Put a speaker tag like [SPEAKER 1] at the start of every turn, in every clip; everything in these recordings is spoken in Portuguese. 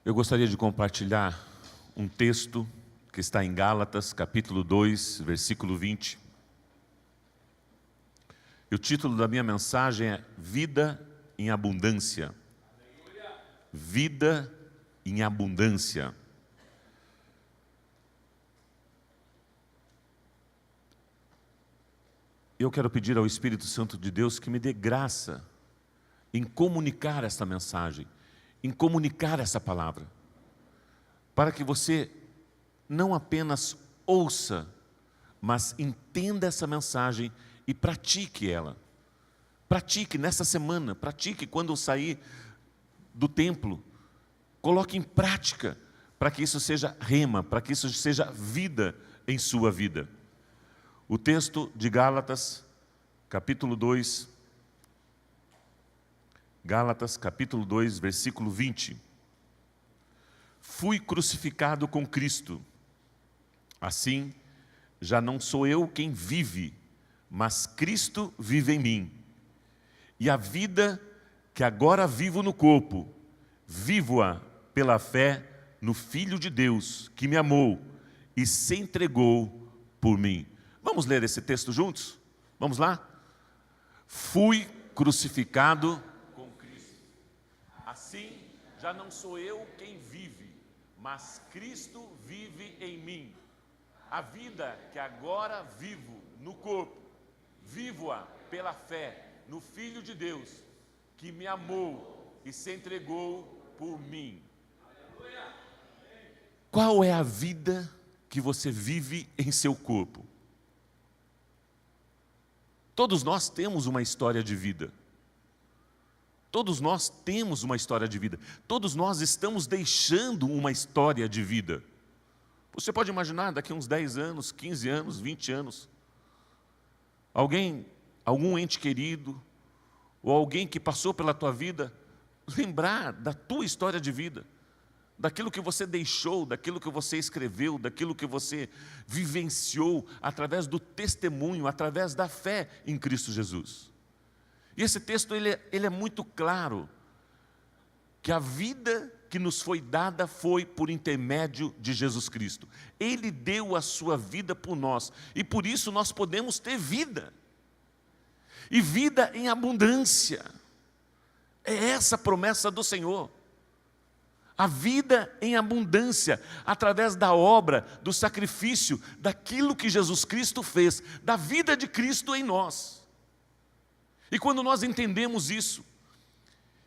[SPEAKER 1] Eu gostaria de compartilhar um texto que está em Gálatas, capítulo 2, versículo 20. E o título da minha mensagem é Vida em Abundância. Vida em Abundância. Eu quero pedir ao Espírito Santo de Deus que me dê graça em comunicar essa mensagem, em comunicar essa palavra, para que você não apenas ouça, mas entenda essa mensagem e pratique ela. Pratique nessa semana, pratique quando sair do templo. Coloque em prática para que isso seja rema, para que isso seja vida em sua vida. O texto de Gálatas, capítulo 2, Gálatas, capítulo 2, versículo 20. Fui crucificado com Cristo. Assim, já não sou eu quem vive, mas Cristo vive em mim. E a vida que agora vivo no corpo, vivo-a pela fé no Filho de Deus, que me amou e se entregou por mim. Vamos ler esse texto juntos? Vamos lá? Fui crucificado com Cristo. Assim, já não sou eu quem vive, mas Cristo vive em mim. A vida que agora vivo no corpo, vivo-a pela fé no Filho de Deus, que me amou e se entregou por mim. Qual é a vida que você vive em seu corpo? Todos nós temos uma história de vida. Todos nós temos uma história de vida. Todos nós estamos deixando uma história de vida. Você pode imaginar daqui a uns 10 anos, 15 anos, 20 anos, algum ente querido, ou alguém que passou pela tua vida, lembrar da tua história de vida, daquilo que você deixou, daquilo que você escreveu, daquilo que você vivenciou através do testemunho, através da fé em Cristo Jesus. E esse texto ele é muito claro, que a vida que nos foi dada foi por intermédio de Jesus Cristo. Ele deu a sua vida por nós, e por isso nós podemos ter vida, e vida em abundância. É essa a promessa do Senhor. A vida em abundância, através da obra, do sacrifício, daquilo que Jesus Cristo fez, da vida de Cristo em nós. E quando nós entendemos isso,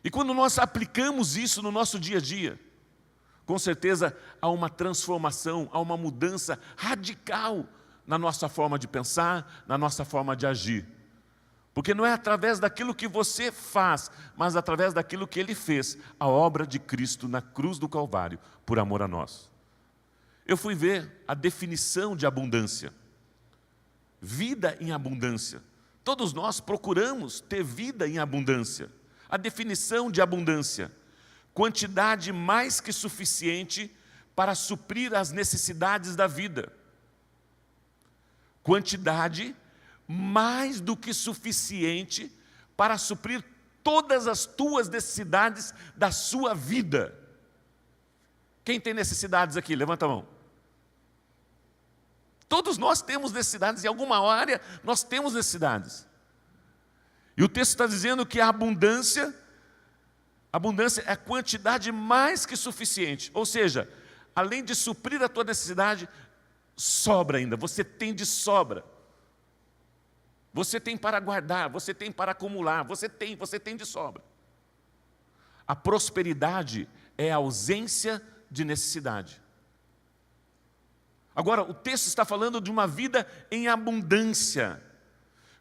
[SPEAKER 1] e quando nós aplicamos isso no nosso dia a dia, com certeza há uma transformação, há uma mudança radical na nossa forma de pensar, na nossa forma de agir. Porque não é através daquilo que você faz, mas através daquilo que Ele fez, a obra de Cristo na cruz do Calvário, por amor a nós. Eu fui ver a definição de abundância. Vida em abundância. Todos nós procuramos ter vida em abundância. A definição de abundância: quantidade mais que suficiente para suprir as necessidades da vida. Quantidade mais do que suficiente para suprir todas as tuas necessidades da sua vida. Quem tem necessidades aqui? Levanta a mão. Todos nós temos necessidades, em alguma área nós temos necessidades. E o texto está dizendo que a abundância é a quantidade mais que suficiente. Ou seja, além de suprir a tua necessidade, sobra ainda, você tem de sobra. Você tem para guardar, você tem para acumular, você tem de sobra. A prosperidade é a ausência de necessidade. Agora, o texto está falando de uma vida em abundância,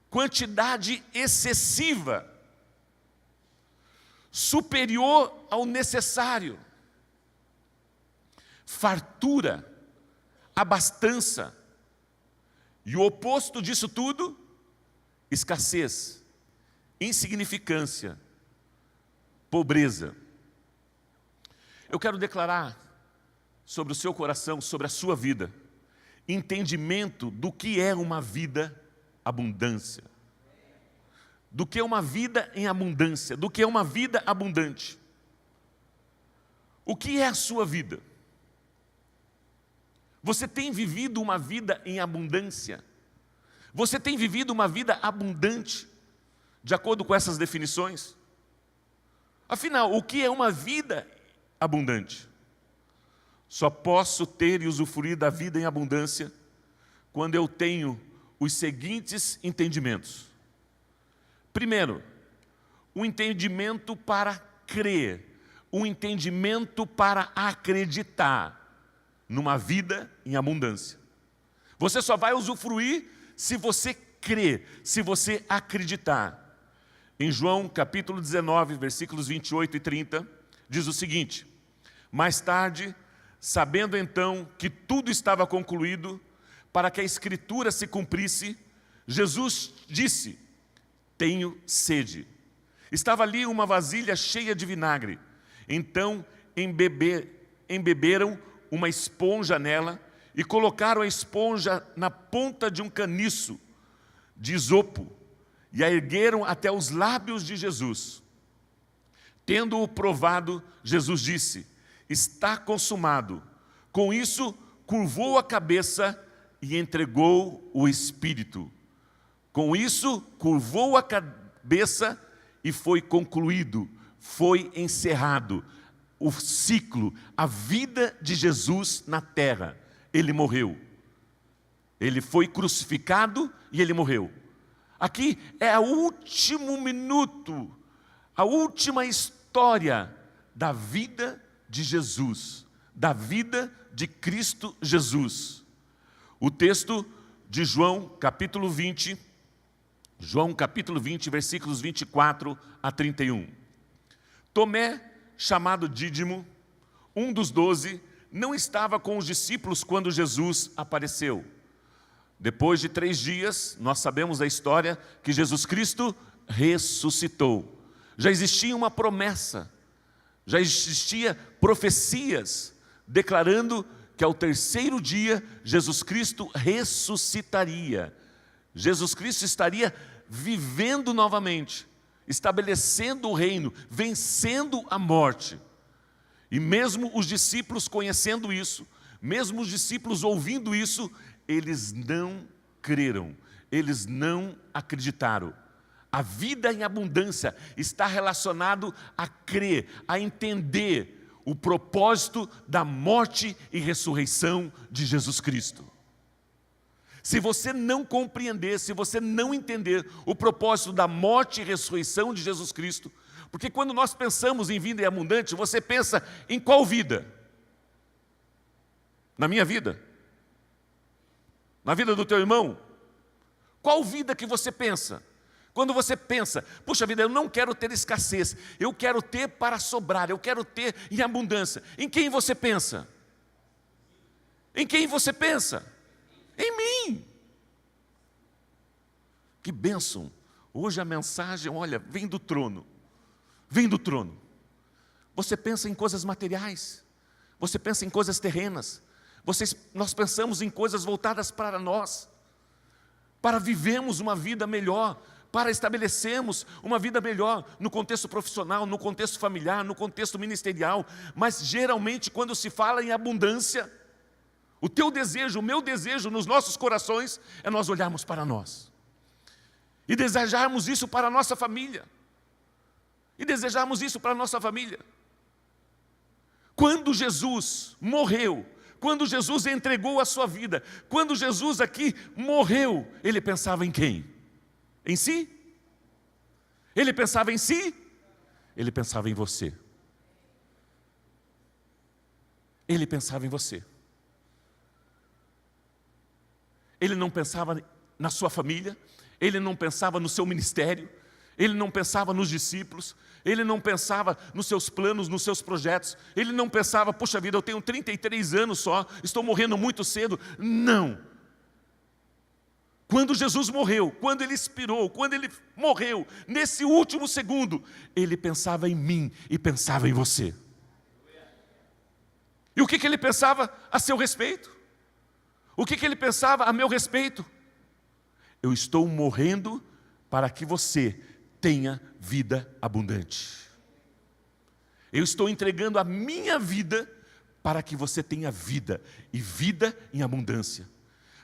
[SPEAKER 1] quantidade excessiva, superior ao necessário, fartura, abastança, e o oposto disso tudo, escassez, insignificância, pobreza. Eu quero declarar sobre o seu coração, sobre a sua vida, entendimento do que é uma vida abundância, do que é uma vida em abundância, do que é uma vida abundante. O que é a sua vida? Você tem vivido uma vida em abundância? Você tem vivido uma vida abundante, de acordo com essas definições? Afinal, o que é uma vida abundante? Só posso ter e usufruir da vida em abundância quando eu tenho os seguintes entendimentos. Primeiro, um entendimento para crer, um entendimento para acreditar numa vida em abundância. Você só vai usufruir se você crer, se você acreditar. Em João capítulo 19, versículos 28 e 30, diz o seguinte: mais tarde, sabendo então que tudo estava concluído, para que a Escritura se cumprisse, Jesus disse: tenho sede. Estava ali uma vasilha cheia de vinagre. Então embeberam uma esponja nela e colocaram a esponja na ponta de um caniço de isopo e a ergueram até os lábios de Jesus. Tendo-o provado, Jesus disse: está consumado. Com isso, curvou a cabeça e entregou o Espírito. Com isso, curvou a cabeça e foi concluído, foi encerrado o ciclo, a vida de Jesus na terra. Ele morreu. Ele foi crucificado e ele morreu. Aqui é o último minuto, a última história da vida de Jesus, da vida de Cristo Jesus. O texto de João capítulo 20, versículos 24 a 31. Tomé, chamado Dídimo, um dos 12, não estava com os discípulos quando Jesus apareceu. Depois de 3 dias, nós sabemos a história que Jesus Cristo ressuscitou. Já existia uma promessa, já existia profecias declarando que ao 3º dia Jesus Cristo ressuscitaria. Jesus Cristo estaria vivendo novamente, estabelecendo o reino, vencendo a morte. E mesmo os discípulos conhecendo isso, mesmo os discípulos ouvindo isso, eles não creram, eles não acreditaram. A vida em abundância está relacionado a crer, a entender o propósito da morte e ressurreição de Jesus Cristo. Se você não compreender, se você não entender o propósito da morte e ressurreição de Jesus Cristo, porque quando nós pensamos em vida em abundante, você pensa em qual vida? Na minha vida? Na vida do teu irmão? Qual vida que você pensa? Quando você pensa, puxa vida, eu não quero ter escassez, eu quero ter para sobrar, eu quero ter em abundância. Em quem você pensa? Em quem você pensa? Em mim. Que bênção. Hoje a mensagem, olha, vem do trono. Vem do trono. Você pensa em coisas materiais. Você pensa em coisas terrenas. Nós pensamos em coisas voltadas para nós. Para vivermos uma vida melhor. Para estabelecermos uma vida melhor no contexto profissional, no contexto familiar, no contexto ministerial. Mas geralmente quando se fala em abundância, o teu desejo, o meu desejo nos nossos corações é nós olharmos para nós. E desejarmos isso para a nossa família. E desejarmos isso para a nossa família. Quando Jesus morreu, quando Jesus entregou a sua vida, quando Jesus aqui morreu, ele pensava em quem? Em si? Ele pensava em si? Ele pensava em você. Ele pensava em você. Ele não pensava na sua família, ele não pensava no seu ministério, ele não pensava nos discípulos, ele não pensava nos seus planos, nos seus projetos, ele não pensava, puxa vida, eu tenho 33 anos só, estou morrendo muito cedo. Não. Quando Jesus morreu, quando ele expirou, quando ele morreu, nesse último segundo, ele pensava em mim e pensava em você. E o que ele pensava a seu respeito? O que ele pensava a meu respeito? Eu estou morrendo para que você tenha vida abundante. Eu estou entregando a minha vida para que você tenha vida, e vida em abundância.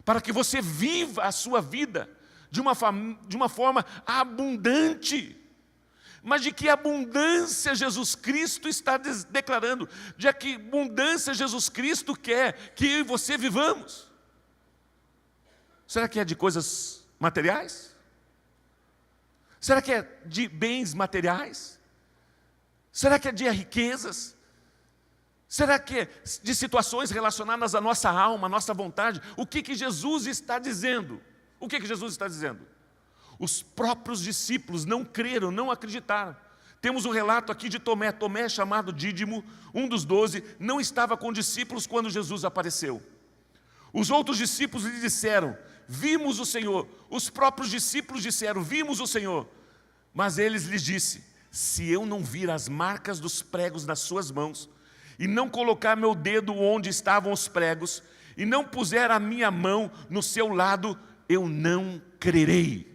[SPEAKER 1] Para que você viva a sua vida de uma forma abundante. Mas de que abundância Jesus Cristo está declarando? De que abundância Jesus Cristo quer que eu e você vivamos? Será que é de coisas materiais? Será que é de bens materiais? Será que é de riquezas? Será que é de situações relacionadas à nossa alma, à nossa vontade? O que Jesus está dizendo? O que Jesus está dizendo? Os próprios discípulos não creram, não acreditaram. Temos um relato aqui de Tomé. Tomé, chamado Dídimo, um dos 12, não estava com discípulos quando Jesus apareceu. Os outros discípulos lhe disseram: vimos o Senhor. Os próprios discípulos disseram: vimos o Senhor. Mas eles lhes disse: se eu não vir as marcas dos pregos nas suas mãos, e não colocar meu dedo onde estavam os pregos, e não puser a minha mão no seu lado, eu não crerei.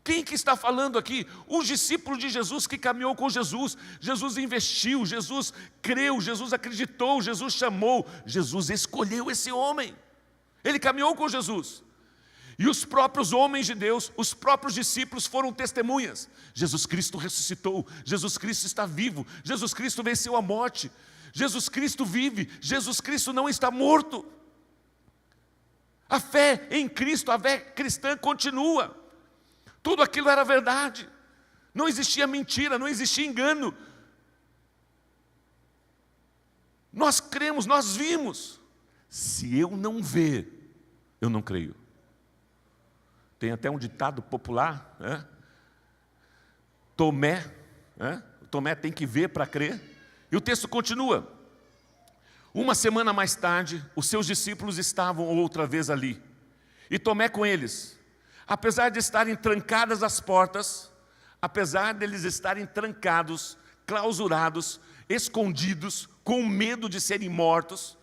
[SPEAKER 1] Quem que está falando aqui? Os discípulos de Jesus que caminhou com Jesus. Jesus investiu, Jesus creu, Jesus acreditou, Jesus chamou, Jesus escolheu esse homem. Ele caminhou com Jesus. E os próprios homens de Deus, os próprios discípulos foram testemunhas. Jesus Cristo ressuscitou, Jesus Cristo está vivo, Jesus Cristo venceu a morte, Jesus Cristo vive, Jesus Cristo não está morto. A fé em Cristo, a fé cristã continua. Tudo aquilo era verdade. Não existia mentira, não existia engano. Nós cremos, nós vimos. Se eu não ver, eu não creio. Tem até um ditado popular, né? Tomé tem que ver para crer. E o texto continua. Uma semana mais tarde, os seus discípulos estavam outra vez ali, e Tomé com eles. Apesar de estarem trancadas as portas, apesar deles estarem trancados, clausurados, escondidos, com medo de serem mortos,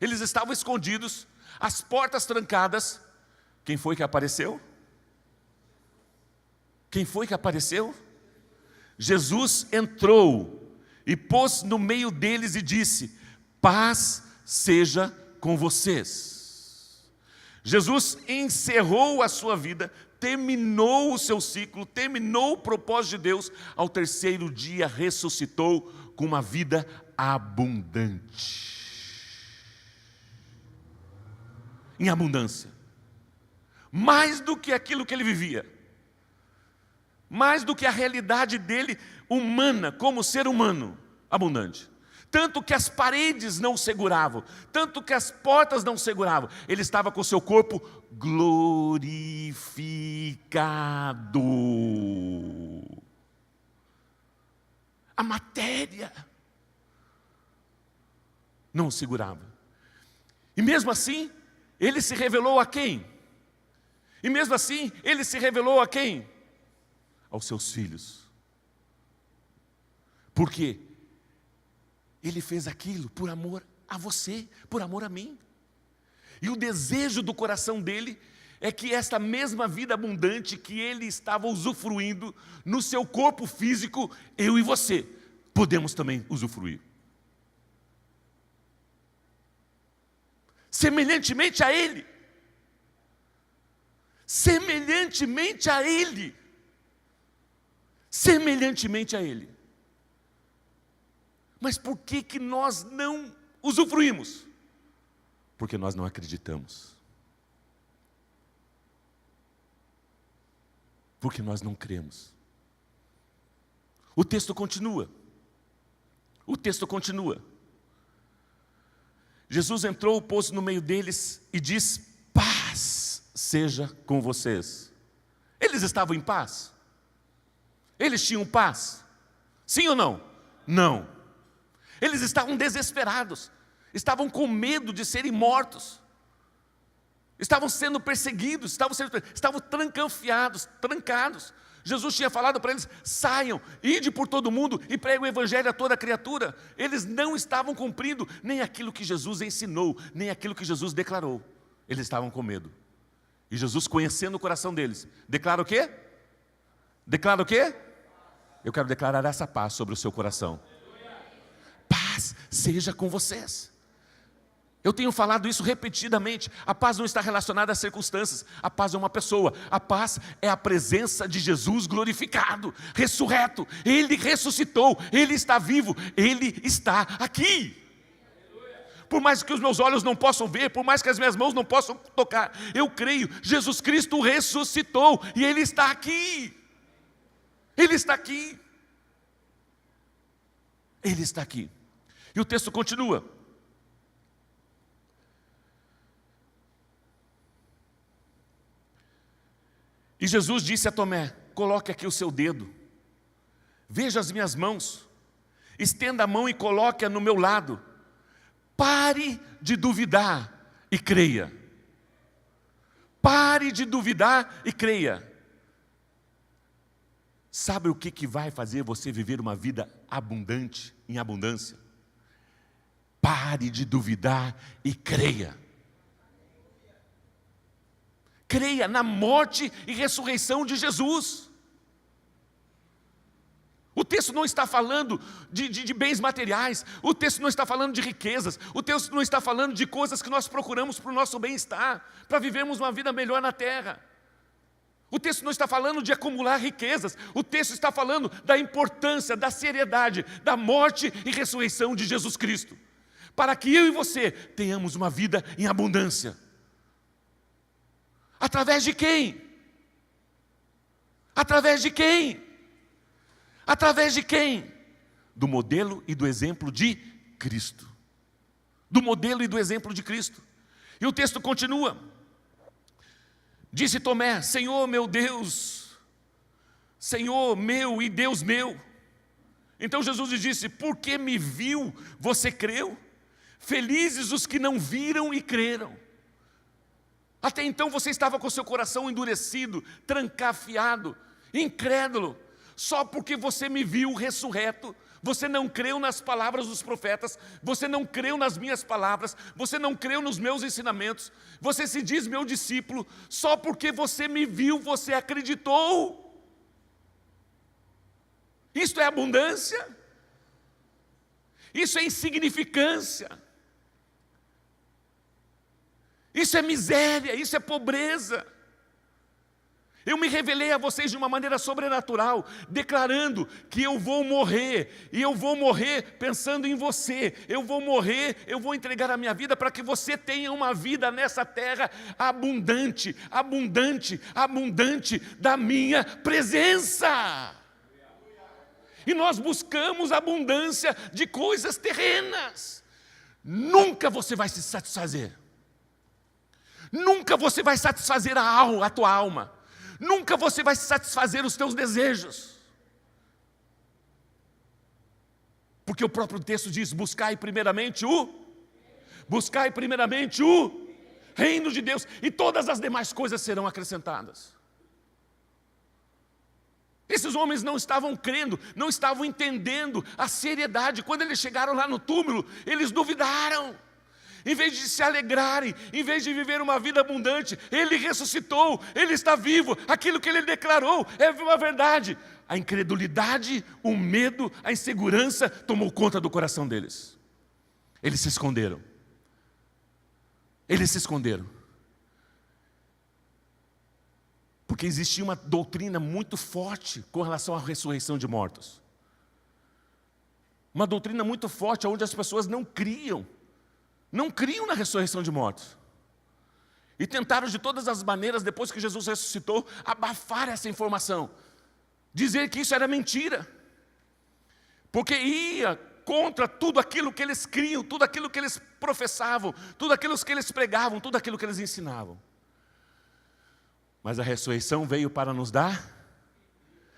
[SPEAKER 1] eles estavam escondidos, as portas trancadas. Quem foi que apareceu? Quem foi que apareceu? Jesus entrou e pôs no meio deles e disse: paz seja com vocês. Jesus encerrou a sua vida, terminou o seu ciclo, terminou o propósito de Deus. Ao terceiro dia ressuscitou com uma vida abundante. Em abundância. Mais do que aquilo que ele vivia. Mais do que a realidade dele humana, como ser humano, abundante. Tanto que as paredes não seguravam, tanto que as portas não seguravam. Ele estava com o seu corpo glorificado. A matéria não o segurava. E mesmo assim, ele se revelou a quem? E mesmo assim, ele se revelou a quem? Aos seus filhos. Por quê? Ele fez aquilo por amor a você, por amor a mim. E o desejo do coração dele é que esta mesma vida abundante que ele estava usufruindo no seu corpo físico, eu e você podemos também usufruir. Semelhantemente a ele. Semelhantemente a ele. Semelhantemente a ele. Mas por que nós não usufruímos? Porque nós não acreditamos. Porque nós não cremos. O texto continua. O texto continua. Jesus entrou, pôs no meio deles e diz: paz seja com vocês. Eles estavam em paz? Eles tinham paz? Sim ou não? Não. Eles estavam desesperados, estavam com medo de serem mortos, estavam sendo perseguidos, estavam trancados. Jesus tinha falado para eles: saiam, ide por todo mundo e preguem o evangelho a toda criatura. Eles não estavam cumprindo nem aquilo que Jesus ensinou, nem aquilo que Jesus declarou. Eles estavam com medo. E Jesus, conhecendo o coração deles, declara o quê? Declara o quê? Eu quero declarar essa paz sobre o seu coração. Paz seja com vocês. Eu tenho falado isso repetidamente. A paz não está relacionada às circunstâncias. A paz é uma pessoa. A paz é a presença de Jesus glorificado, ressurreto. Ele ressuscitou, Ele está vivo, Ele está aqui. Por mais que os meus olhos não possam ver, por mais que as minhas mãos não possam tocar, eu creio, Jesus Cristo ressuscitou e Ele está aqui. Ele está aqui. Ele está aqui. E o texto continua. E Jesus disse a Tomé: coloque aqui o seu dedo, veja as minhas mãos, estenda a mão e coloque-a no meu lado. Pare de duvidar e creia. Pare de duvidar e creia. Sabe o que vai fazer você viver uma vida abundante, em abundância? Pare de duvidar e creia. Creia na morte e ressurreição de Jesus. O texto não está falando de bens materiais, o texto não está falando de riquezas, o texto não está falando de coisas que nós procuramos para o nosso bem-estar, para vivermos uma vida melhor na terra. O texto não está falando de acumular riquezas, o texto está falando da importância, da seriedade, da morte e ressurreição de Jesus Cristo, para que eu e você tenhamos uma vida em abundância. Através de quem? Através de quem? Através de quem? Do modelo e do exemplo de Cristo. Do modelo e do exemplo de Cristo. E o texto continua. Disse Tomé: Senhor meu Deus, Senhor meu e Deus meu. Então Jesus lhe disse: porque me viu, você creu? Felizes os que não viram e creram. Até então você estava com seu coração endurecido, trancafiado, incrédulo. Só porque você me viu ressurreto, você não creu nas palavras dos profetas, você não creu nas minhas palavras, você não creu nos meus ensinamentos, você se diz meu discípulo, só porque você me viu, você acreditou. Isto é abundância? Isso é insignificância? Isso é miséria, isso é pobreza. Eu me revelei a vocês de uma maneira sobrenatural, declarando que eu vou morrer, e eu vou morrer pensando em você. Eu vou morrer, eu vou entregar a minha vida para que você tenha uma vida nessa terra abundante, abundante, abundante da minha presença. E nós buscamos abundância de coisas terrenas. Nunca você vai se satisfazer. Nunca você vai satisfazer a tua alma. Nunca você vai satisfazer os teus desejos. Porque o próprio texto diz: buscai primeiramente o reino de Deus, e todas as demais coisas serão acrescentadas. Esses homens não estavam crendo, não estavam entendendo a seriedade. Quando eles chegaram lá no túmulo, eles duvidaram. Em vez de se alegrarem, em vez de viver uma vida abundante, Ele ressuscitou, Ele está vivo, aquilo que Ele declarou é uma verdade. A incredulidade, o medo, a insegurança tomou conta do coração deles. Eles se esconderam. Eles se esconderam. Porque existia uma doutrina muito forte com relação à ressurreição de mortos. Uma doutrina muito forte onde as pessoas não criam na ressurreição de mortos. E tentaram de todas as maneiras, depois que Jesus ressuscitou, abafar essa informação. Dizer que isso era mentira. Porque ia contra tudo aquilo que eles criam, tudo aquilo que eles professavam, tudo aquilo que eles pregavam, tudo aquilo que eles ensinavam. Mas a ressurreição veio para nos dar,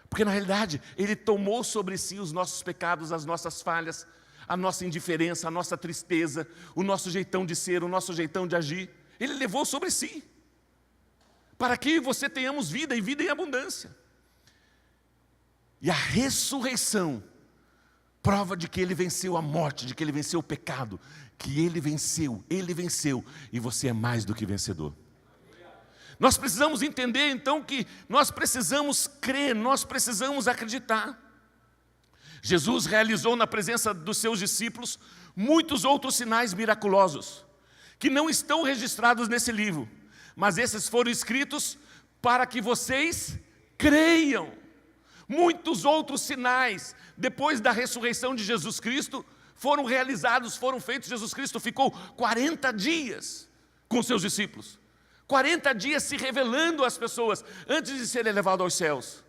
[SPEAKER 1] porque na realidade Ele tomou sobre si os nossos pecados, as nossas falhas, a nossa indiferença, a nossa tristeza, o nosso jeitão de ser, o nosso jeitão de agir. Ele levou sobre si, para que você tenhamos vida, e vida em abundância. E a ressurreição prova de que Ele venceu a morte, de que Ele venceu o pecado, que Ele venceu, e você é mais do que vencedor. Nós precisamos entender então que nós precisamos crer, nós precisamos acreditar. Jesus realizou na presença dos seus discípulos muitos outros sinais miraculosos, que não estão registrados nesse livro, mas esses foram escritos para que vocês creiam. Muitos outros sinais, depois da ressurreição de Jesus Cristo, foram realizados, foram feitos. Jesus Cristo ficou 40 dias com seus discípulos, 40 dias se revelando às pessoas, antes de ser elevado aos céus.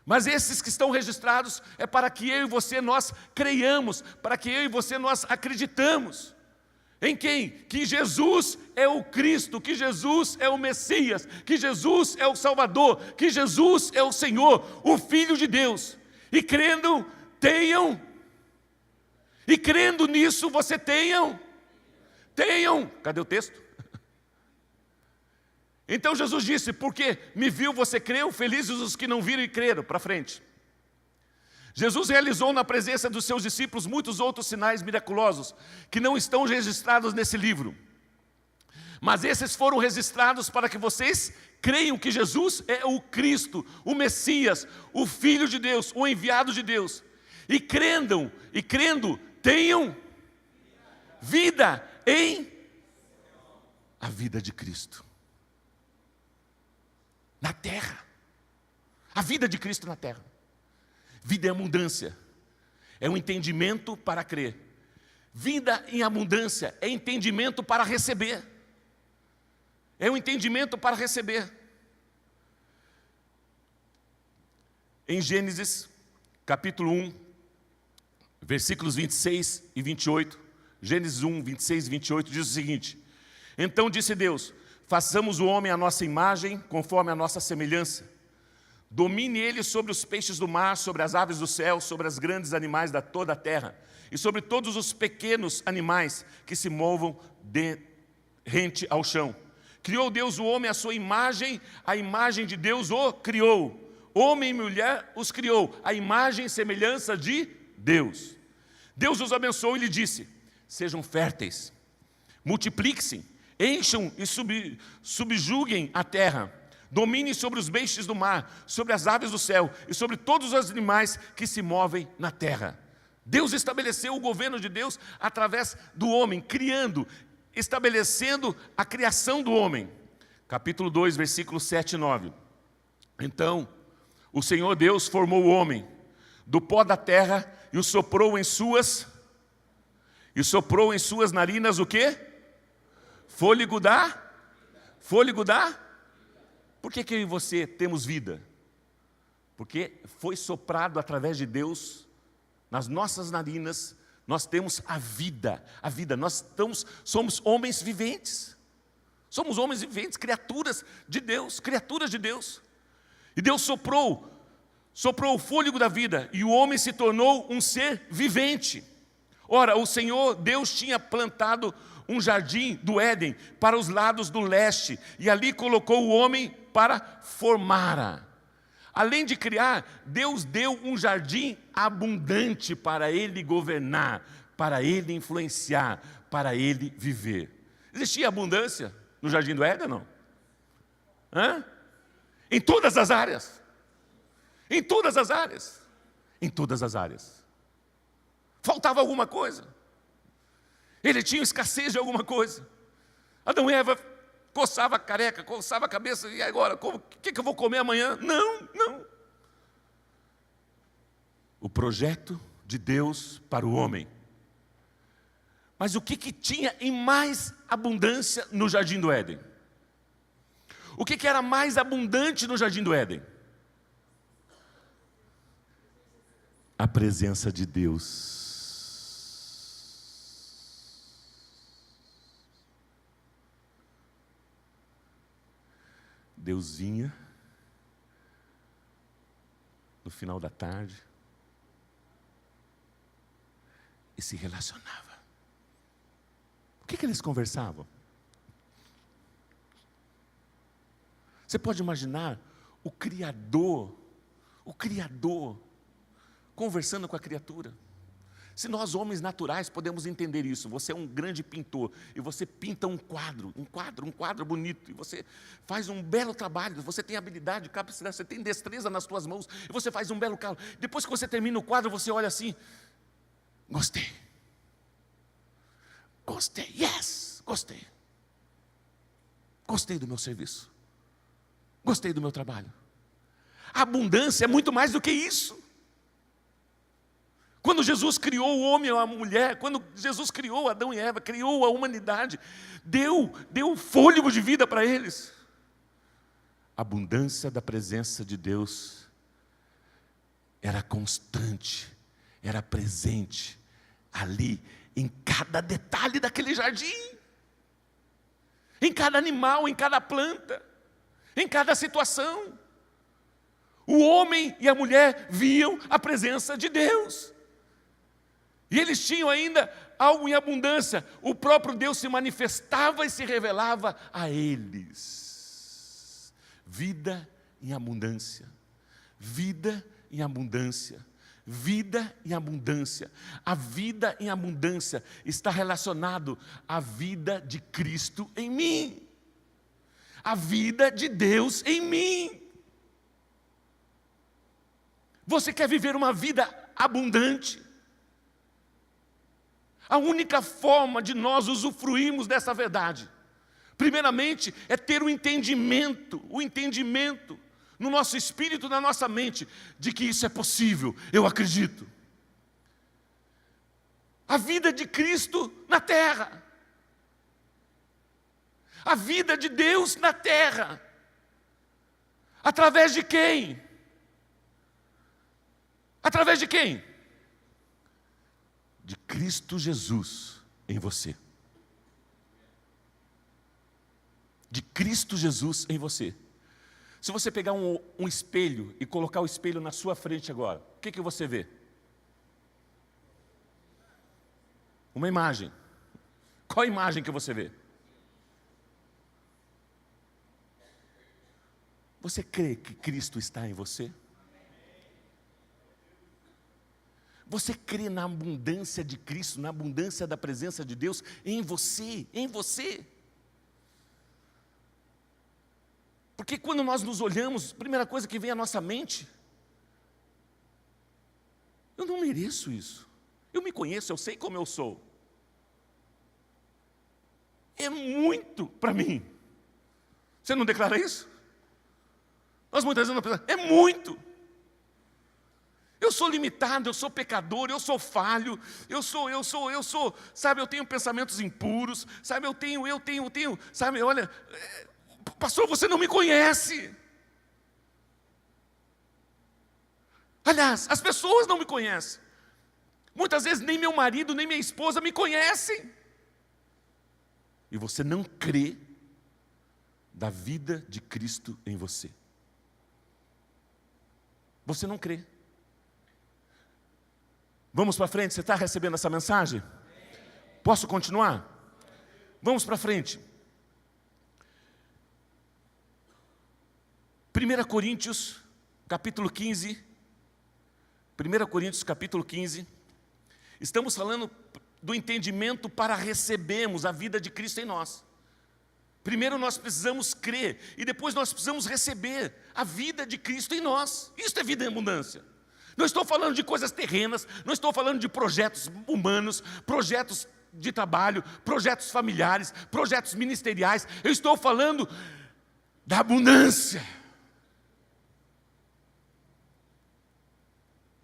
[SPEAKER 1] Mas esses que estão registrados é para que eu e você nós creiamos, para que eu e você nós acreditamos. Em quem? Que Jesus é o Cristo, que Jesus é o Messias, que Jesus é o Salvador, que Jesus é o Senhor, o Filho de Deus. E crendo, tenham. E crendo nisso, você tenham. Cadê o texto? Então Jesus disse, porque me viu, você creu, felizes os que não viram e creram. Para frente. Jesus realizou na presença dos seus discípulos muitos outros sinais miraculosos, que não estão registrados nesse livro. Mas esses foram registrados para que vocês creiam que Jesus é o Cristo, o Messias, o Filho de Deus, o enviado de Deus. E crendo, tenham vida em a vida de Cristo. Na terra. A vida de Cristo na terra. Vida em abundância é um entendimento para crer. Vida em abundância é entendimento para receber. É um entendimento para receber. Em Gênesis, capítulo 1, versículos 26 e 28, Gênesis 1, 26 e 28, diz o seguinte: então disse Deus, façamos o homem à nossa imagem, conforme a nossa semelhança. Domine ele sobre os peixes do mar, sobre as aves do céu, sobre os grandes animais da toda a terra, e sobre todos os pequenos animais que se movam rente ao chão. Criou Deus o homem à sua imagem, a imagem de Deus o criou. Homem e mulher os criou, a imagem e semelhança de Deus. Deus os abençoou e lhe disse, sejam férteis, multipliquem-se, encham e subjuguem a terra. Dominem sobre os peixes do mar, sobre as aves do céu e sobre todos os animais que se movem na terra. Deus estabeleceu o governo de Deus através do homem, criando, estabelecendo a criação do homem. Capítulo 2, versículos 7 e 9. Então, o Senhor Deus formou o homem do pó da terra e soprou em suas narinas o quê? Fôlego da? Por que eu e você temos vida? Porque foi soprado através de Deus, nas nossas narinas, nós temos a vida, somos homens viventes. Somos homens viventes, criaturas de Deus. E Deus soprou o fôlego da vida, e o homem se tornou um ser vivente. Ora, o Senhor Deus tinha plantado um jardim do Éden para os lados do leste, e ali colocou o homem para formar. Além de criar, Deus deu um jardim abundante para ele governar, para ele influenciar, para ele viver. Existia abundância no jardim do Éden, não? Em todas as áreas. Em todas as áreas. Em todas as áreas. Faltava alguma coisa. Ele tinha escassez de alguma coisa. Adão e Eva coçava a careca, coçava a cabeça, e agora, o que eu vou comer amanhã? Não. O projeto de Deus para o homem. Mas o que tinha em mais abundância no jardim do Éden? O que era mais abundante no jardim do Éden? A presença de Deus. Deus vinha no final da tarde e se relacionava. O que eles conversavam? Você pode imaginar o Criador conversando com a criatura. Se nós, homens naturais, podemos entender isso, você é um grande pintor, e você pinta um quadro bonito, e você faz um belo trabalho, você tem habilidade, capacidade, você tem destreza nas suas mãos, e você faz um belo quadro. Depois que você termina o quadro, você olha assim, gostei, yes, gostei do meu serviço, gostei do meu trabalho. A abundância é muito mais do que isso. Quando Jesus criou o homem e a mulher, quando Jesus criou Adão e Eva, criou a humanidade, deu fôlego de vida para eles. A abundância da presença de Deus era constante, era presente ali, em cada detalhe daquele jardim, em cada animal, em cada planta, em cada situação. O homem e a mulher viam a presença de Deus. E eles tinham ainda algo em abundância. O próprio Deus se manifestava e se revelava a eles. Vida em abundância. Vida em abundância. Vida em abundância. A vida em abundância está relacionado à vida de Cristo em mim. A vida de Deus em mim. Você quer viver uma vida abundante? A única forma de nós usufruirmos dessa verdade, primeiramente, é ter o entendimento no nosso espírito, na nossa mente, de que isso é possível, eu acredito. A vida de Cristo na terra, a vida de Deus na terra, através de quem? Através de quem? De Cristo Jesus em você. De Cristo Jesus em você. Se você pegar um espelho e colocar o espelho na sua frente agora, o que você vê? Uma imagem. Qual a imagem que você vê? Você crê que Cristo está em você? Você crê na abundância de Cristo, na abundância da presença de Deus em você, em você? Porque quando nós nos olhamos, a primeira coisa que vem à nossa mente, eu não mereço isso. Eu me conheço, eu sei como eu sou. É muito para mim. Você não declara isso? Nós muitas vezes não pensamos, é muito. Eu sou limitado, eu sou pecador, eu sou falho, eu sou, sabe, eu tenho pensamentos impuros, sabe, eu tenho, sabe, olha, pastor, você não me conhece. Aliás, as pessoas não me conhecem. Muitas vezes nem meu marido, nem minha esposa me conhecem. E você não crê da vida de Cristo em você. Você não crê. Vamos para frente, você está recebendo essa mensagem? Posso continuar? Vamos para frente. 1 Coríntios, capítulo 15. 1 Coríntios, capítulo 15. Estamos falando do entendimento para recebermos a vida de Cristo em nós. Primeiro nós precisamos crer e depois nós precisamos receber a vida de Cristo em nós. Isso é vida em abundância. Não estou falando de coisas terrenas, não estou falando de projetos humanos, projetos de trabalho, projetos familiares, projetos ministeriais. Eu estou falando da abundância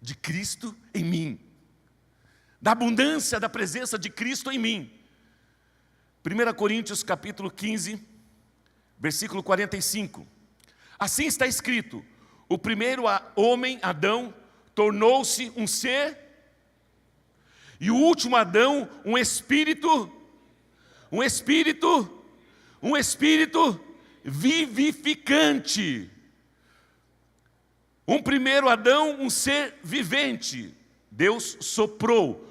[SPEAKER 1] de Cristo em mim, da abundância da presença de Cristo em mim. 1 Coríntios capítulo 15, versículo 45. Assim está escrito: o primeiro homem, Adão, tornou-se um ser, e o último Adão, um espírito vivificante. Um primeiro Adão, um ser vivente. Deus soprou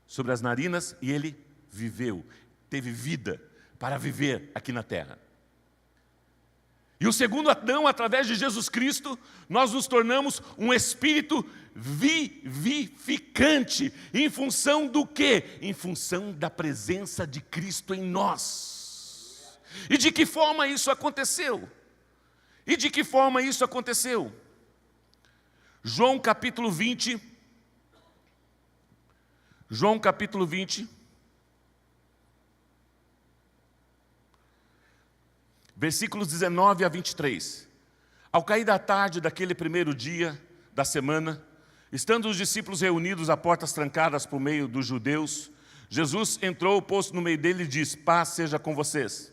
[SPEAKER 1] sobre as narinas e ele viveu, teve vida para viver aqui na terra. E o segundo Adão, através de Jesus Cristo, nós nos tornamos um espírito vivificante. Em função do quê? Em função da presença de Cristo em nós. E de que forma isso aconteceu? João capítulo 20. Versículos 19 a 23. Ao cair da tarde daquele primeiro dia da semana, estando os discípulos reunidos a portas trancadas por meio dos judeus, Jesus entrou, pôs no meio dele e disse: paz seja com vocês.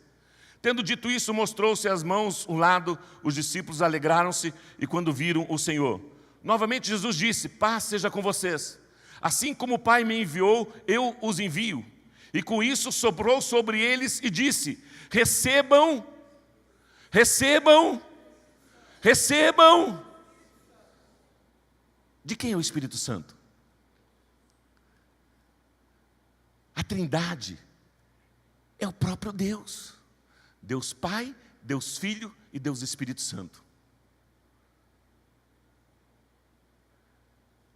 [SPEAKER 1] Tendo dito isso, mostrou-se as mãos um lado, os discípulos alegraram-se e quando viram o Senhor. Novamente Jesus disse: paz seja com vocês. Assim como o Pai me enviou, eu os envio. E com isso soprou sobre eles e disse: recebam. De quem é o Espírito Santo? A Trindade é o próprio Deus. Deus Pai, Deus Filho e Deus Espírito Santo.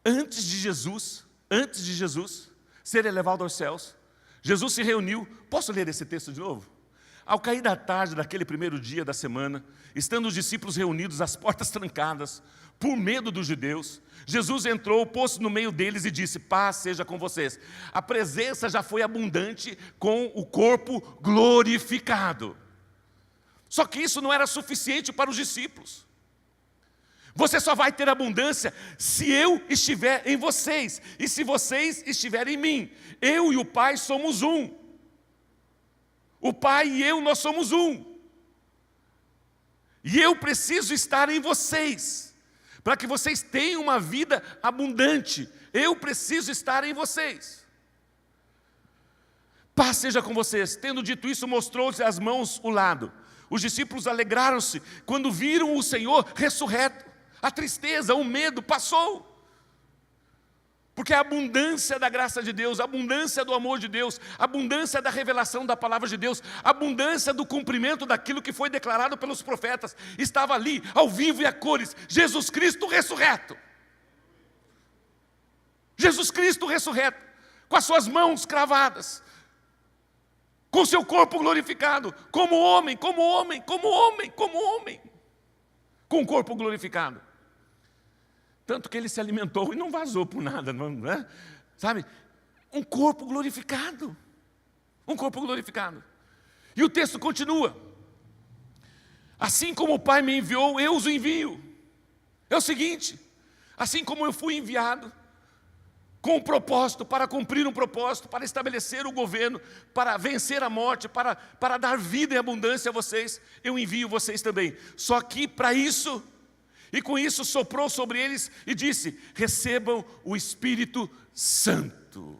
[SPEAKER 1] Antes de Jesus ser elevado aos céus, Jesus se reuniu. Posso ler esse texto de novo? Ao cair da tarde daquele primeiro dia da semana, estando os discípulos reunidos, as portas trancadas, por medo dos judeus, Jesus entrou, pôs-se no meio deles e disse: paz seja com vocês. A presença já foi abundante com o corpo glorificado. Só que isso não era suficiente para os discípulos. Você só vai ter abundância se eu estiver em vocês e se vocês estiverem em mim. Eu e o Pai somos um. O Pai e eu, nós somos um. E eu preciso estar em vocês, para que vocês tenham uma vida abundante. Eu preciso estar em vocês. Paz seja com vocês. Tendo dito isso, mostrou-se as mãos o lado. Os discípulos alegraram-se quando viram o Senhor ressurreto. A tristeza, o medo passou. Porque a abundância da graça de Deus, a abundância do amor de Deus, a abundância da revelação da palavra de Deus, a abundância do cumprimento daquilo que foi declarado pelos profetas, estava ali, ao vivo e a cores, Jesus Cristo ressurreto. Jesus Cristo ressurreto, com as suas mãos cravadas, com o seu corpo glorificado, como homem, com o corpo glorificado. Tanto que ele se alimentou e não vazou por nada, não é? Sabe? Um corpo glorificado. E o texto continua: assim como o Pai me enviou, eu os envio. É o seguinte: assim como eu fui enviado com um propósito, para cumprir um propósito, para estabelecer o governo, para vencer a morte, para dar vida e abundância a vocês, eu envio vocês também. Só que para isso, e com isso soprou sobre eles e disse: recebam o Espírito Santo.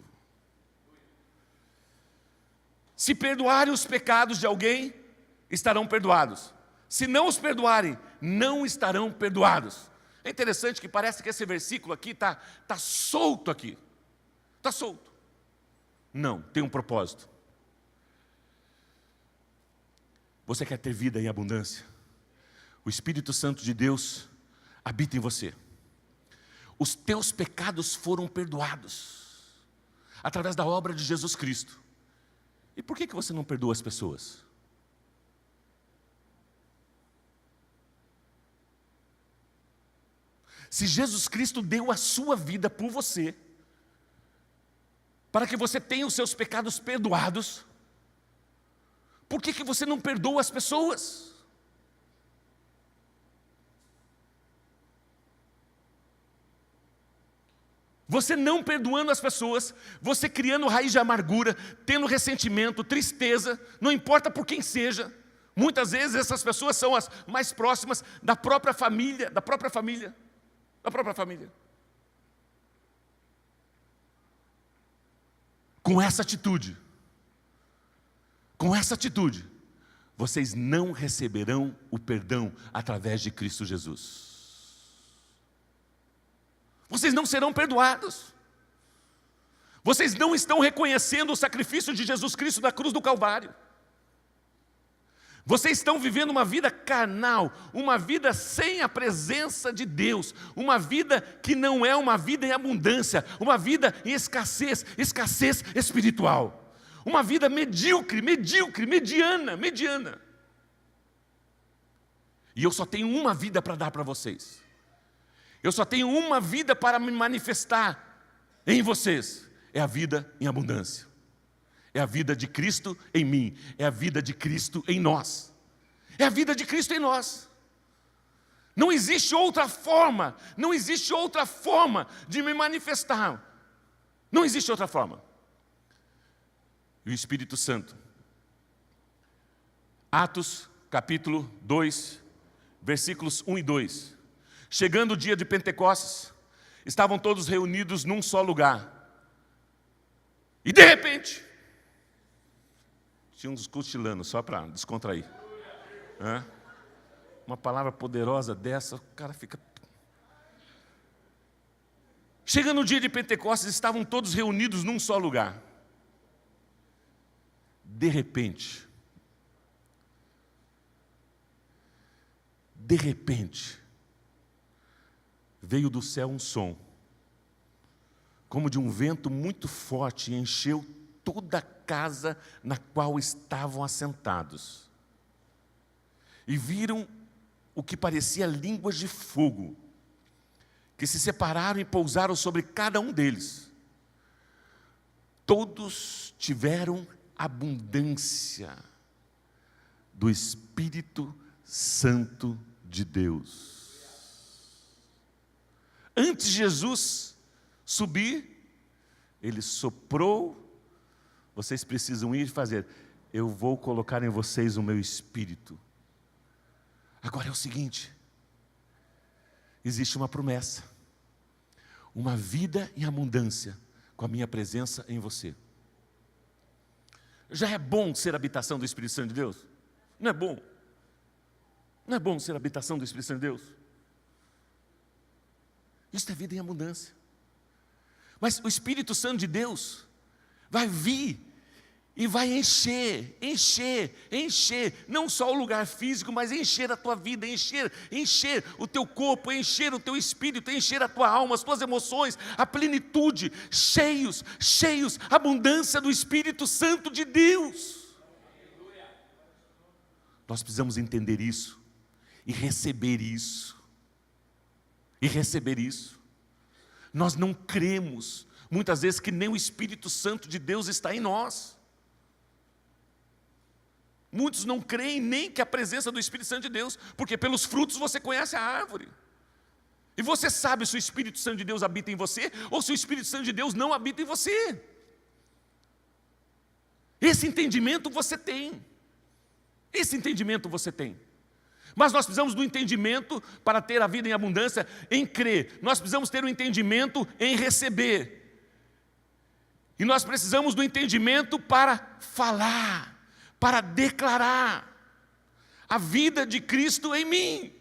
[SPEAKER 1] Se perdoarem os pecados de alguém, estarão perdoados. Se não os perdoarem, não estarão perdoados. É interessante que parece que esse versículo aqui está solto aqui. Está solto. Não, tem um propósito. Você quer ter vida em abundância? O Espírito Santo de Deus habita em você. Os teus pecados foram perdoados através da obra de Jesus Cristo. E por que você não perdoa as pessoas? Se Jesus Cristo deu a sua vida por você, para que você tenha os seus pecados perdoados, por que você não perdoa as pessoas? Você não perdoando as pessoas, você criando raiz de amargura, tendo ressentimento, tristeza, não importa por quem seja. Muitas vezes essas pessoas são as mais próximas da própria família, Com essa atitude, vocês não receberão o perdão através de Cristo Jesus. Vocês não serão perdoados. Vocês não estão reconhecendo o sacrifício de Jesus Cristo na cruz do Calvário. Vocês estão vivendo uma vida carnal, uma vida sem a presença de Deus, uma vida que não é uma vida em abundância, uma vida em escassez, escassez espiritual. Uma vida medíocre, mediana. E eu só tenho uma vida para dar para vocês. Eu só tenho uma vida para me manifestar em vocês. É a vida em abundância. É a vida de Cristo em mim. É a vida de Cristo em nós. É a vida de Cristo em nós. Não existe outra forma. Não existe outra forma de me manifestar. Não existe outra forma. E o Espírito Santo. Atos, capítulo 2, versículos 1 e 2. Chegando o dia de Pentecostes, estavam todos reunidos num só lugar. E de repente, tinha uns cochilando, só para descontrair. Uma palavra poderosa dessa, o cara fica... Chegando o dia de Pentecostes, estavam todos reunidos num só lugar. De repente, veio do céu um som, como de um vento muito forte, e encheu toda a casa na qual estavam assentados. E viram o que parecia línguas de fogo, que se separaram e pousaram sobre cada um deles. Todos tiveram abundância do Espírito Santo de Deus. Antes de Jesus subir, Ele soprou. Vocês precisam ir e fazer. Eu vou colocar em vocês o meu Espírito. Agora é o seguinte. Existe uma promessa. Uma vida em abundância com a minha presença em você. Já é bom ser habitação do Espírito Santo de Deus? Não é bom? Não é bom ser habitação do Espírito Santo de Deus? Isso é vida em abundância. Mas o Espírito Santo de Deus vai vir e vai encher, não só o lugar físico, mas encher a tua vida, encher o teu corpo, encher o teu espírito, encher a tua alma, as tuas emoções, a plenitude, cheios, abundância do Espírito Santo de Deus. Nós precisamos entender isso e receber isso. Nós não cremos, muitas vezes, que nem o Espírito Santo de Deus está em nós. Muitos não creem nem que a presença do Espírito Santo de Deus, porque pelos frutos você conhece a árvore. E você sabe se o Espírito Santo de Deus habita em você, ou se o Espírito Santo de Deus não habita em você. Esse entendimento você tem. Mas nós precisamos do entendimento para ter a vida em abundância, em crer. Nós precisamos ter o entendimento em receber. E nós precisamos do entendimento para falar, para declarar a vida de Cristo em mim.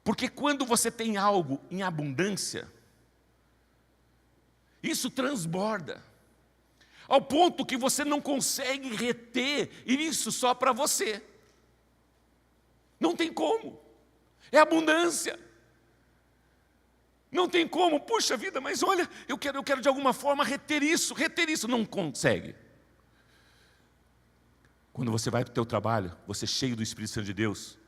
[SPEAKER 1] Porque quando você tem algo em abundância, isso transborda. Ao ponto que você não consegue reter isso só para você. Não tem como. É abundância. Não tem como. Puxa vida, mas olha, eu quero de alguma forma reter isso. Não consegue. Quando você vai para o teu trabalho, você é cheio do Espírito Santo de Deus,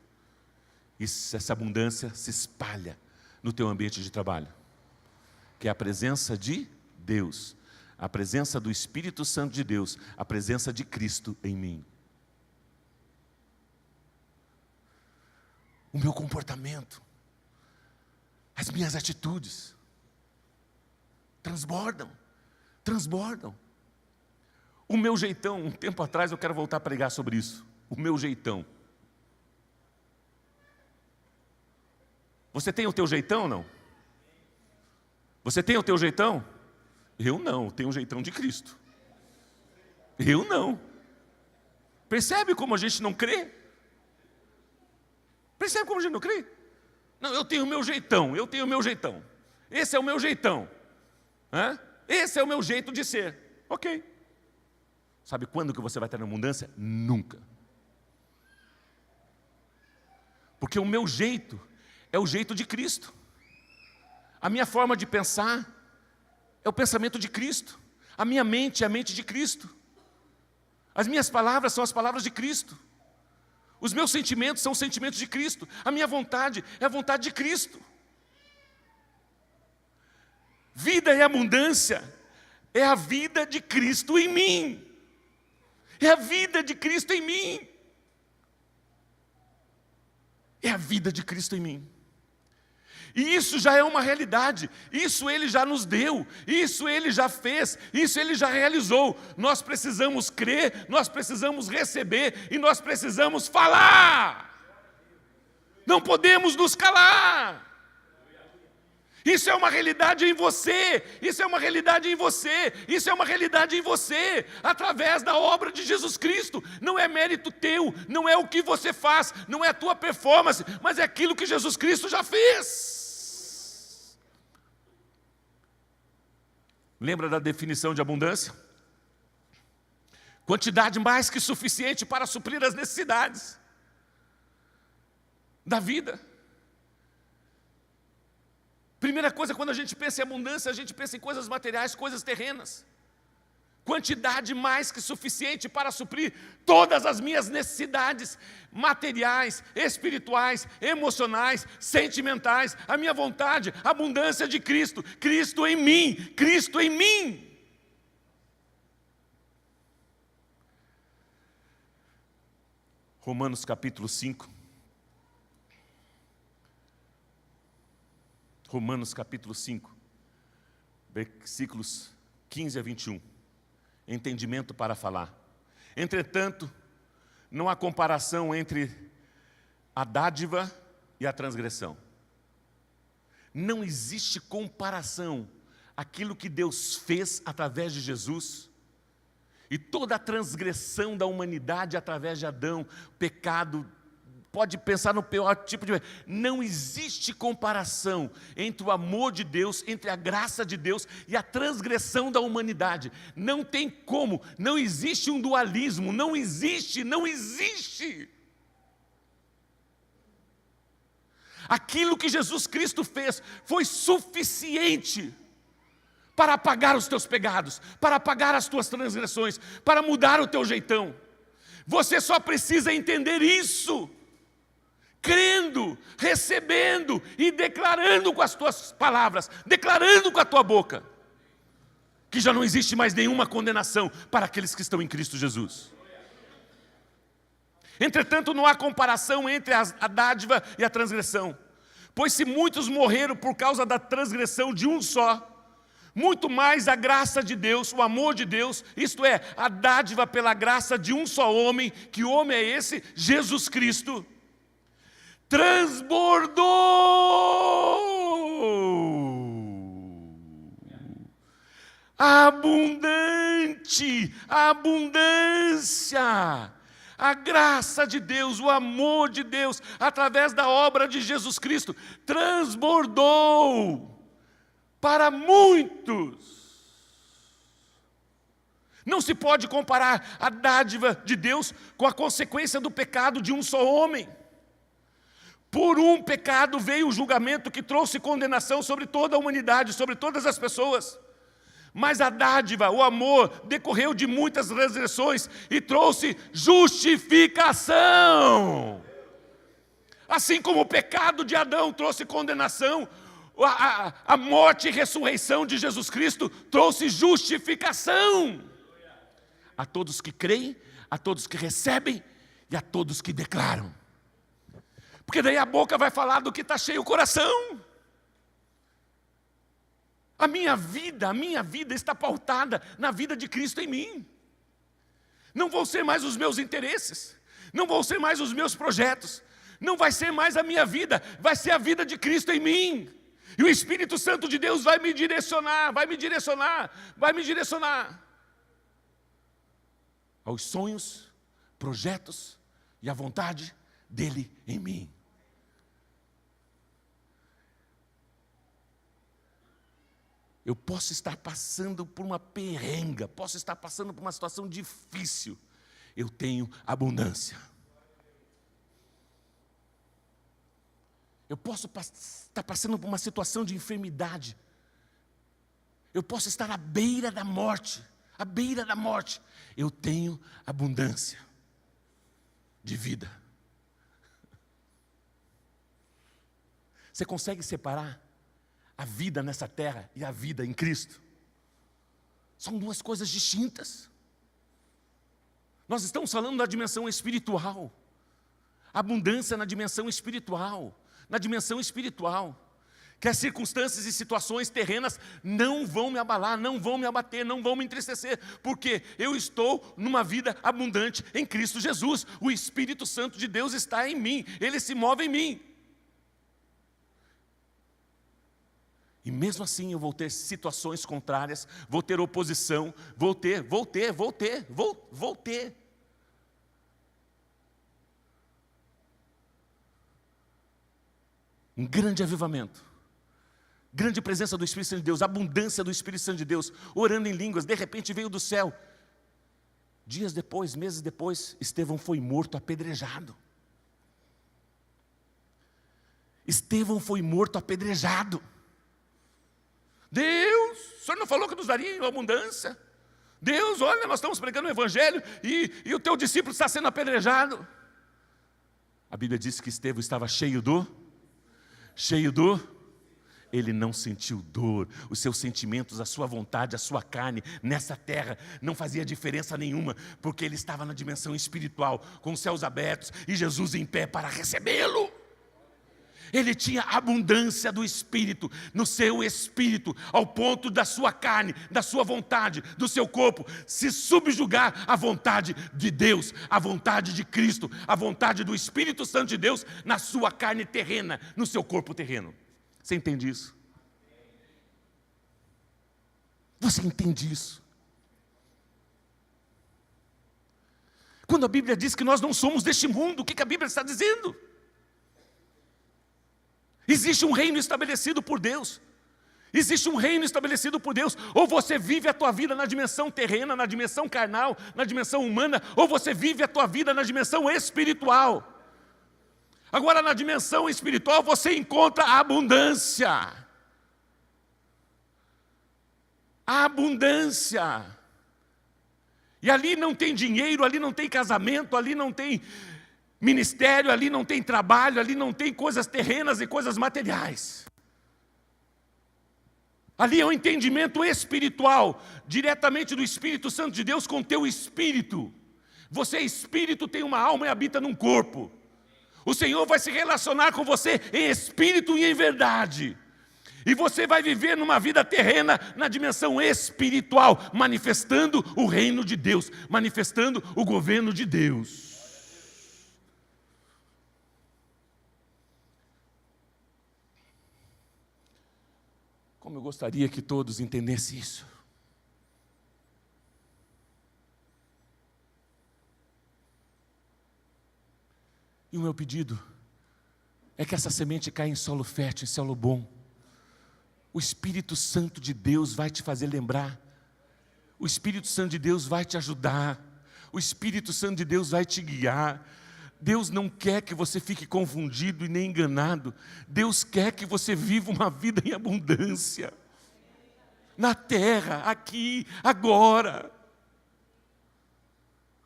[SPEAKER 1] essa abundância se espalha no teu ambiente de trabalho. Que é a presença de Deus. A presença do Espírito Santo de Deus, a presença de Cristo em mim. O meu comportamento, as minhas atitudes, transbordam. O meu jeitão, um tempo atrás eu quero voltar a pregar sobre isso. O meu jeitão. Você tem o teu jeitão ou não? Você tem o teu jeitão? Eu não, eu tenho um jeitão de Cristo. Eu não. Percebe como a gente não crê? Não, eu tenho o meu jeitão. Esse é o meu jeitão. Esse é o meu jeito de ser. Ok. Sabe quando que você vai ter abundância? Nunca. Porque o meu jeito é o jeito de Cristo. A minha forma de pensar é o pensamento de Cristo. A minha mente é a mente de Cristo. As minhas palavras são as palavras de Cristo. Os meus sentimentos são os sentimentos de Cristo. A minha vontade é a vontade de Cristo. Vida e abundância é a vida de Cristo em mim. É a vida de Cristo em mim. É a vida de Cristo em mim. E isso já é uma realidade, isso Ele já nos deu, isso Ele já fez, isso Ele já realizou. Nós precisamos crer, nós precisamos receber e nós precisamos falar. Não podemos nos calar. Isso é uma realidade em você, isso é uma realidade em você, isso é uma realidade em você, através da obra de Jesus Cristo. Não é mérito teu, não é o que você faz, não é a tua performance, mas é aquilo que Jesus Cristo já fez. Lembra da definição de abundância? Quantidade mais que suficiente para suprir as necessidades da vida. Primeira coisa, quando a gente pensa em abundância, a gente pensa em coisas materiais, coisas terrenas. Quantidade mais que suficiente para suprir todas as minhas necessidades materiais, espirituais, emocionais, sentimentais, a minha vontade, a abundância de Cristo, Cristo em mim, Cristo em mim. Romanos capítulo 5. Romanos capítulo 5, versículos 15 a 21. Entendimento para falar. Entretanto, não há comparação entre a dádiva e a transgressão. Não existe comparação. Aquilo que Deus fez através de Jesus e toda a transgressão da humanidade através de Adão, pecado. Pode pensar no pior tipo de... Não existe comparação entre o amor de Deus, entre a graça de Deus e a transgressão da humanidade. Não tem como, não existe um dualismo, não existe, não existe. Aquilo que Jesus Cristo fez foi suficiente para apagar os teus pecados, para apagar as tuas transgressões, para mudar o teu jeitão. Você só precisa entender isso. Crendo, recebendo e declarando com as tuas palavras, declarando com a tua boca, que já não existe mais nenhuma condenação para aqueles que estão em Cristo Jesus. Entretanto, não há comparação entre a dádiva e a transgressão, pois se muitos morreram por causa da transgressão de um só, muito mais a graça de Deus, o amor de Deus, isto é, a dádiva pela graça de um só homem, que homem é esse? Jesus Cristo, transbordou abundante, a abundância, a graça de Deus, o amor de Deus, através da obra de Jesus Cristo, transbordou para muitos. Não se pode comparar a dádiva de Deus com a consequência do pecado de um só homem. Por um pecado veio o julgamento que trouxe condenação sobre toda a humanidade, sobre todas as pessoas. Mas a dádiva, o amor, decorreu de muitas transgressões e trouxe justificação. Assim como o pecado de Adão trouxe condenação, a morte e ressurreição de Jesus Cristo trouxe justificação. A todos que creem, a todos que recebem e a todos que declaram. Porque daí a boca vai falar do que está cheio o coração. A minha vida está pautada na vida de Cristo em mim. Não vão ser mais os meus interesses, não vão ser mais os meus projetos, não vai ser mais a minha vida, vai ser a vida de Cristo em mim. E o Espírito Santo de Deus vai me direcionar, aos sonhos, projetos e à vontade dEle em mim. Eu posso estar passando por uma perenga, posso estar passando por uma situação difícil. Eu tenho abundância. Eu posso estar passando por uma situação de enfermidade. Eu posso estar à beira da morte. À beira da morte. Eu tenho abundância de vida. Você consegue separar a vida nessa terra e a vida em Cristo? São duas coisas distintas. Nós estamos falando da dimensão espiritual. Abundância na dimensão espiritual. Na dimensão espiritual. Que as circunstâncias e situações terrenas não vão me abalar, não vão me abater, não vão me entristecer. Porque eu estou numa vida abundante em Cristo Jesus. O Espírito Santo de Deus está em mim. Ele se move em mim. E mesmo assim eu vou ter situações contrárias, vou ter oposição, vou ter. Um grande avivamento, grande presença do Espírito Santo de Deus, abundância do Espírito Santo de Deus, orando em línguas, de repente veio do céu. Dias depois, meses depois, Estevão foi morto apedrejado. Estevão foi morto apedrejado. Deus, o Senhor não falou que nos daria em abundância? Deus, olha, nós estamos pregando o Evangelho e o teu discípulo está sendo apedrejado. A Bíblia diz que Estevão estava cheio do... Ele não sentiu dor. Os seus sentimentos, a sua vontade, a sua carne, nessa terra, não fazia diferença nenhuma, porque ele estava na dimensão espiritual, com os céus abertos, e Jesus em pé para recebê-lo. Ele tinha abundância do Espírito, no seu espírito, ao ponto da sua carne, da sua vontade, do seu corpo, se subjugar à vontade de Deus, à vontade de Cristo, à vontade do Espírito Santo de Deus, na sua carne terrena, no seu corpo terreno. Você entende isso? Você entende isso? Quando a Bíblia diz que nós não somos deste mundo, o que a Bíblia está dizendo? Existe um reino estabelecido por Deus. Existe um reino estabelecido por Deus. Ou você vive a tua vida na dimensão terrena, na dimensão carnal, na dimensão humana, ou você vive a tua vida na dimensão espiritual. Agora, na dimensão espiritual, você encontra a abundância. A abundância. E ali não tem dinheiro, ali não tem casamento, ali não tem ministério, ali não tem trabalho, ali não tem coisas terrenas e coisas materiais. Ali é um entendimento espiritual, diretamente do Espírito Santo de Deus com o teu espírito. Você é espírito, tem uma alma e habita num corpo. O Senhor vai se relacionar com você em espírito e em verdade. E você vai viver numa vida terrena na dimensão espiritual, manifestando o reino de Deus, manifestando o governo de Deus. Como eu gostaria que todos entendessem isso. E o meu pedido é que essa semente caia em solo fértil, em solo bom. O Espírito Santo de Deus vai te fazer lembrar. O Espírito Santo de Deus vai te ajudar. O Espírito Santo de Deus vai te guiar. Deus não quer que você fique confundido e nem enganado. Deus quer que você viva uma vida em abundância. Na terra, aqui, agora.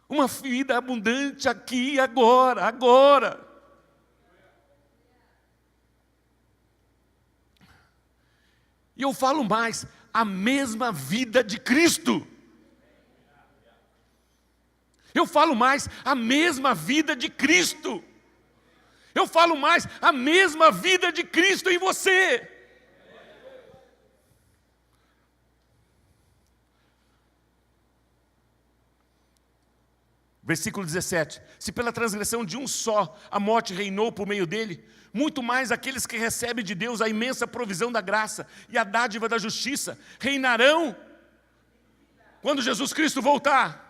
[SPEAKER 1] Uma vida abundante aqui, agora, agora. E eu falo mais, a mesma vida de Cristo. Eu falo mais, a mesma vida de Cristo. Eu falo mais, a mesma vida de Cristo em você. Versículo 17. Se pela transgressão de um só a morte reinou por meio dele, muito mais aqueles que recebem de Deus a imensa provisão da graça e a dádiva da justiça reinarão quando Jesus Cristo voltar.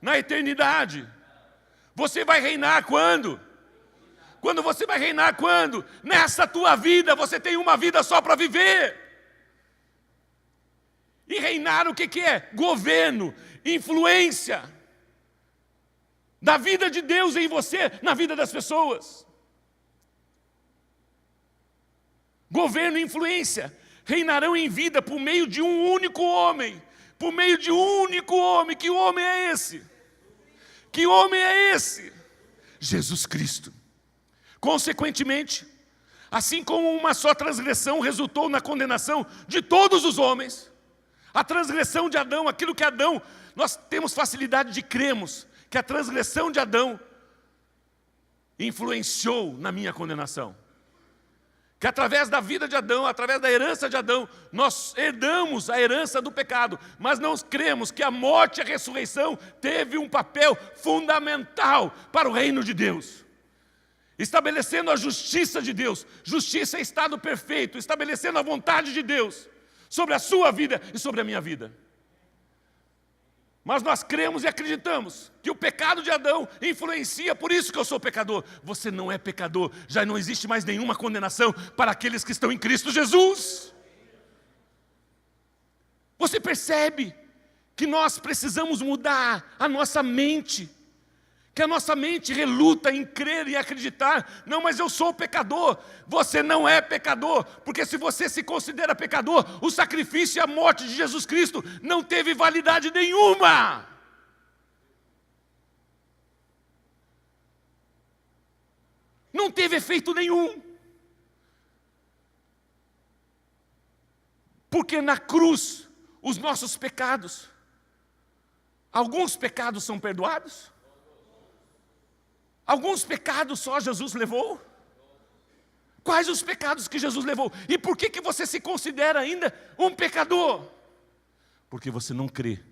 [SPEAKER 1] Na eternidade. Você vai reinar quando? Quando você vai reinar quando? Nessa tua vida, você tem uma vida só para viver. E reinar o que é? Governo, influência da vida de Deus em você, na vida das pessoas. Governo e influência reinarão em vida por meio de um único homem. Por meio de um único homem. Que homem é esse? Que homem é esse? Jesus Cristo. Consequentemente, assim como uma só transgressão resultou na condenação de todos os homens, a transgressão de Adão, aquilo que Adão, nós temos facilidade de crermos que a transgressão de Adão influenciou na minha condenação. Que através da vida de Adão, através da herança de Adão, nós herdamos a herança do pecado, mas não cremos que a morte e a ressurreição teve um papel fundamental para o reino de Deus. Estabelecendo a justiça de Deus, justiça é estado perfeito, estabelecendo a vontade de Deus sobre a sua vida e sobre a minha vida. Mas nós cremos e acreditamos que o pecado de Adão influencia, por isso que eu sou pecador. Você não é pecador, já não existe mais nenhuma condenação para aqueles que estão em Cristo Jesus. Você percebe que nós precisamos mudar a nossa mente, que a nossa mente reluta em crer e acreditar. Não, mas eu sou pecador. Você não é pecador, porque se você se considera pecador, o sacrifício e a morte de Jesus Cristo não teve validade nenhuma. Não teve efeito nenhum. Porque na cruz, os nossos pecados, alguns pecados são perdoados, alguns pecados só Jesus levou. Quais os pecados que Jesus levou? E por que você se considera ainda um pecador? Porque você não crê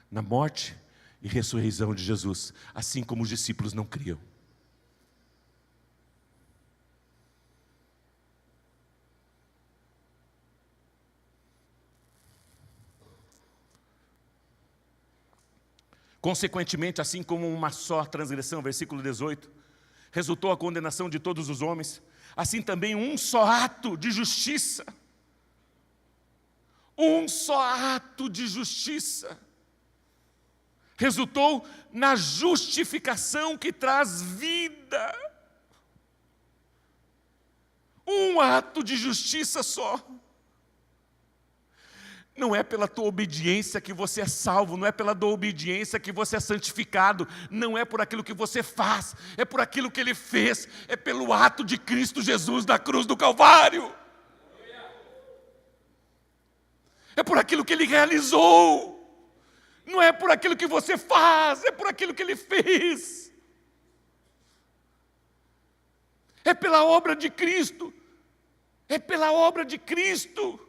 [SPEAKER 1] na morte e ressurreição de Jesus, assim como os discípulos não criam. Consequentemente, assim como uma só transgressão, versículo 18, resultou a condenação de todos os homens, assim também um só ato de justiça, resultou na justificação que traz vida. Um ato de justiça só. Não é pela tua obediência que você é salvo, não é pela tua obediência que você é santificado, não é por aquilo que você faz, é por aquilo que Ele fez, é pelo ato de Cristo Jesus na cruz do Calvário. É por aquilo que Ele realizou, não é por aquilo que você faz, é por aquilo que Ele fez. É pela obra de Cristo, é pela obra de Cristo.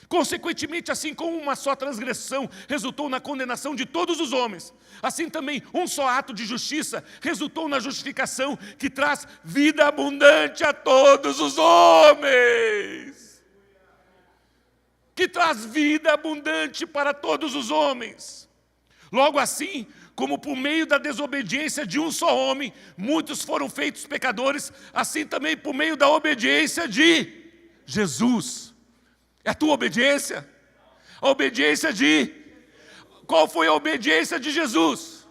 [SPEAKER 1] Consequentemente, assim como uma só transgressão resultou na condenação de todos os homens, assim também um só ato de justiça resultou na justificação que traz vida abundante a todos os homens. Que traz vida abundante para todos os homens. Logo assim, como por meio da desobediência de um só homem, muitos foram feitos pecadores, assim também por meio da obediência de Jesus. É a tua obediência? A obediência de... Qual foi a obediência de Jesus?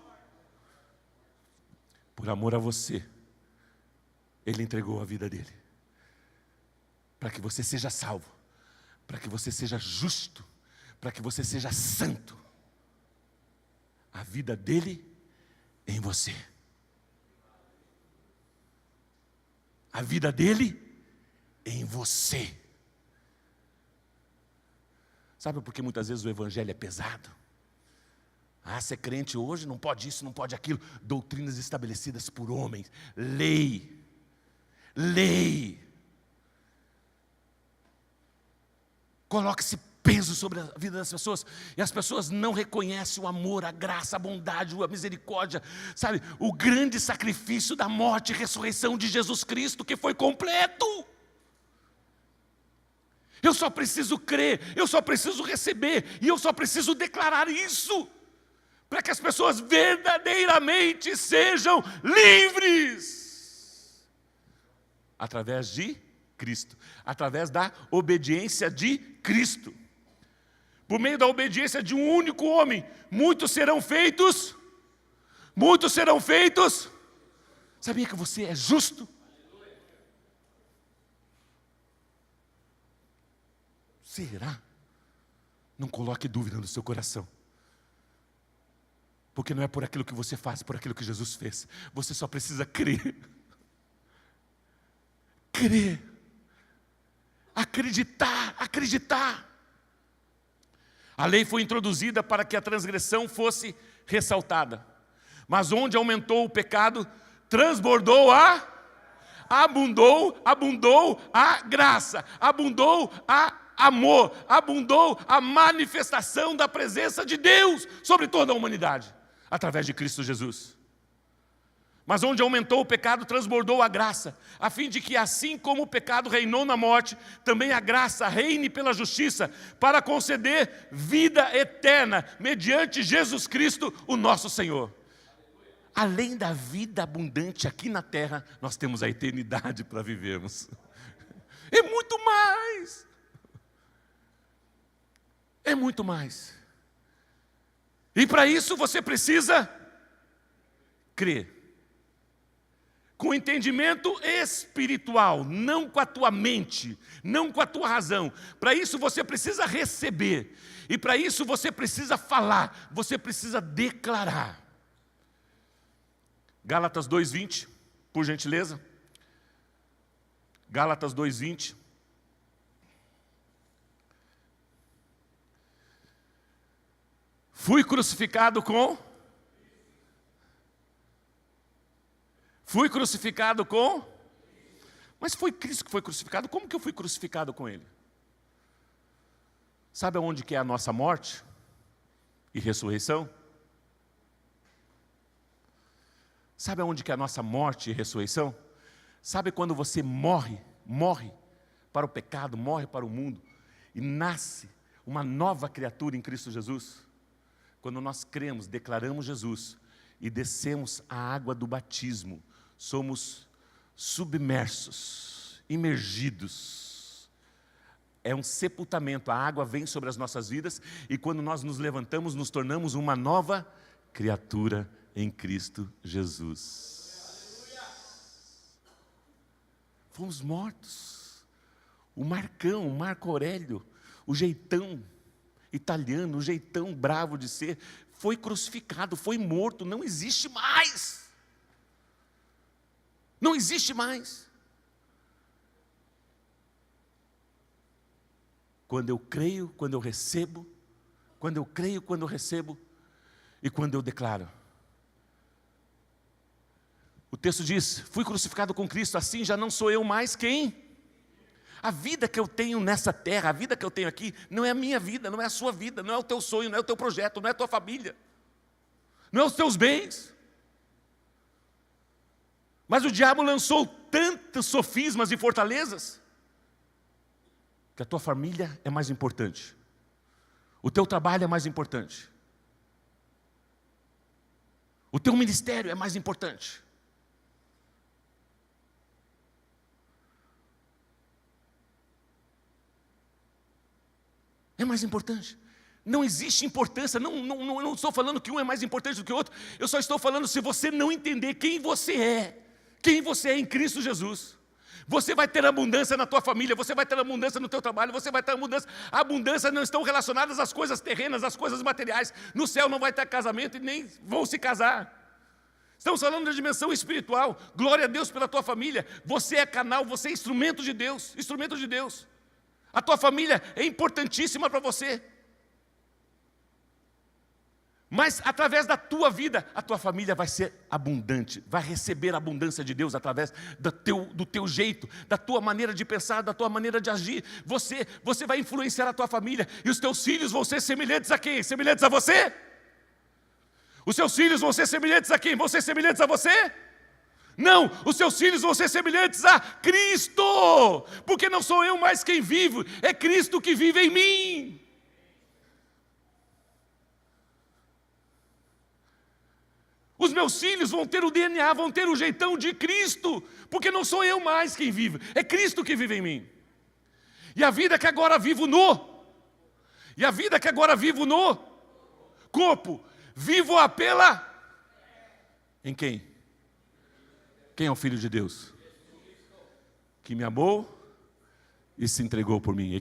[SPEAKER 1] Por amor a você, Ele entregou a vida dEle. Para que você seja salvo. Para que você seja justo. Para que você seja santo. A vida dEle em você. A vida dEle em você. Sabe por que muitas vezes o evangelho é pesado? Ah, ser crente hoje não pode isso, não pode aquilo. Doutrinas estabelecidas por homens. Lei. Coloca esse peso sobre a vida das pessoas. E as pessoas não reconhecem o amor, a graça, a bondade, a misericórdia. Sabe, o grande sacrifício da morte e ressurreição de Jesus Cristo, que foi completo. Eu só preciso crer, eu só preciso receber, e eu só preciso declarar isso, para que as pessoas verdadeiramente sejam livres, através de Cristo, através da obediência de Cristo. por meio da obediência de um único homem, muitos serão feitos. Sabia que você é justo? Será? Não coloque dúvida no seu coração. Porque não é por aquilo que você faz, é por aquilo que Jesus fez. Você só precisa crer. Crer. Acreditar. A lei foi introduzida para que a transgressão fosse ressaltada. Mas onde aumentou o pecado, transbordou abundou a graça, abundou a amor, abundou a manifestação da presença de Deus sobre toda a humanidade, através de Cristo Jesus. Mas onde aumentou o pecado, transbordou a graça, a fim de que assim como o pecado reinou na morte, também a graça reine pela justiça, para conceder vida eterna, mediante Jesus Cristo, o nosso Senhor. Além da vida abundante aqui na terra, nós temos a eternidade para vivermos. É muito mais. É muito mais. E para isso você precisa crer. Com entendimento espiritual, não com a tua mente, não com a tua razão. Para isso você precisa receber. E para isso você precisa falar, você precisa declarar. Gálatas 2:20, por gentileza. Gálatas 2:20. Fui crucificado com? Mas foi Cristo que foi crucificado? Como que eu fui crucificado com Ele? Sabe aonde que é a nossa morte e ressurreição? Sabe aonde que é a nossa morte e ressurreição? Sabe quando você morre para o pecado, morre para o mundo e nasce uma nova criatura em Cristo Jesus? Quando nós cremos, declaramos Jesus e descemos a água do batismo, somos submersos, imergidos. É um sepultamento, a água vem sobre as nossas vidas e quando nós nos levantamos, nos tornamos uma nova criatura em Cristo Jesus. Fomos mortos. O Marco Aurélio, o jeitão italiano, o jeitão bravo de ser, foi crucificado, foi morto, não existe mais. Não existe mais. Quando eu creio, quando eu recebo, e quando eu declaro. O texto diz, fui crucificado com Cristo, assim já não sou eu mais quem? A vida que eu tenho nessa terra, a vida que eu tenho aqui, não é a minha vida, não é a sua vida, não é o teu sonho, não é o teu projeto, não é a tua família, não é os teus bens. Mas o diabo lançou tantos sofismas e fortalezas, que a tua família é mais importante, o teu trabalho é mais importante, o teu ministério é mais importante. É mais importante. Não existe importância, não estou falando que um é mais importante do que o outro, eu só estou falando se você não entender quem você é em Cristo Jesus. Você vai ter abundância na tua família, você vai ter abundância no teu trabalho, você vai ter abundância. A abundância não estão relacionadas às coisas terrenas, às coisas materiais. No céu não vai ter casamento e nem vão se casar. Estamos falando da dimensão espiritual. Glória a Deus pela tua família. Você é canal, você é instrumento de Deus, instrumento de Deus. A tua família é importantíssima para você. Mas através da tua vida, a tua família vai ser abundante, vai receber a abundância de Deus através do teu jeito, da tua maneira de pensar, da tua maneira de agir. Você vai influenciar a tua família e os teus filhos vão ser semelhantes a quem? Semelhantes a você? Os seus filhos vão ser semelhantes a quem? Vão ser semelhantes a você? Não, os seus filhos vão ser semelhantes a Cristo, porque não sou eu mais quem vivo, é Cristo que vive em mim. Os meus filhos vão ter o DNA, vão ter o jeitão de Cristo, porque não sou eu mais quem vive, é Cristo que vive em mim. E a vida que agora vivo E a vida que agora vivo no corpo, vivo-a pela... Em quem? Quem é o Filho de Deus? Que me amou e se entregou por mim.